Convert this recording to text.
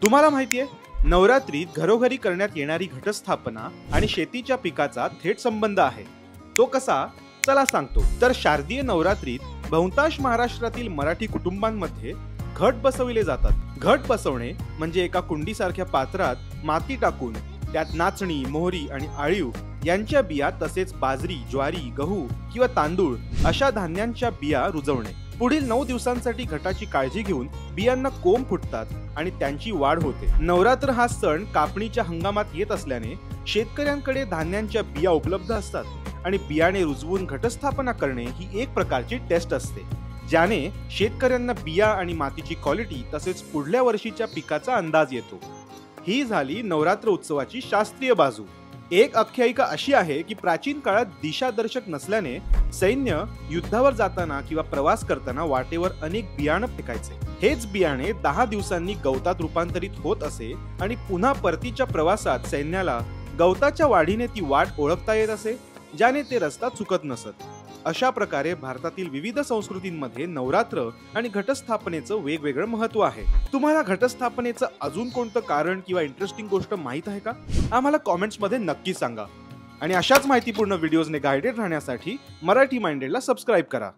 तुम्हाला माहितीये, नवरात्रीत घरोघरी करण्यात येणारी घटस्थापना आणि शेतीच्या पिकाचा थेट संबंध आहे. तो कसा? चला सांगतो. तर शारदीय नवरात्रीत बहुतांश महाराष्ट्रातील मराठी कुटुंबांमध्ये घट बसविले जातात. घट बसवणे म्हणजे एका कुंडीसारख्या पात्रात माती टाकून त्यात नाचणी, मोहरी आणि आळीव यांच्या बिया तसेच बाजरी, ज्वारी, गहू किंवा तांदूळ अशा धान्यांच्या बिया रुजवणे. पुढील 9 दिवसांसाठी घटाची काळजी घेऊन बियांना कोंब फुटतात आणि त्यांची वाढ होते. नवरात्र हा सण कापणीच्या हंगामात येत असल्याने शेतकऱ्यांकडे धान्यांच्या बिया उपलब्ध असतात आणि बियाणे रुजवून घटस्थापना करणे ही एक प्रकारची टेस्ट असते, ज्याने शेतकऱ्यांना बिया आणि मातीची क्वालिटी तसेच पुढल्या वर्षीच्या पिकाचा अंदाज येतो. ही झाली नवरात्र उत्सवाची शास्त्रीय बाजू. एक आख्यायिका अशी आहे की प्राचीन काळात दिशादर्शक नसल्याने सैन्य युद्धावर जाताना किंवा प्रवास करताना वाटेवर अनेक बियाणं फेकायचे. हेच बियाणे 10 दिवसांनी गवतात रूपांतरित होत असे आणि पुन्हा परतीच्या प्रवासात सैन्याला गवताच्या वाढीने ती वाट ओळखता येत असे, ज्याने ते रस्ता चुकत नसत. अशा प्रकारे भारतातील विविध संस्कृतींमध्ये नवरात्र आणि घटस्थापनेचं वेगवेगळं महत्व आहे. तुम्हाला घटस्थापनेचं अजून कोणतं कारण किंवा इंटरेस्टिंग गोष्ट माहित आहे का? आम्हाला कॉमेंट्स मध्ये नक्की सांगा. आणि अशाच माहितीपूर्ण व्हिडिओजने गाइडेड राहण्यासाठी मराठी माइंडेडला सबस्क्राईब करा.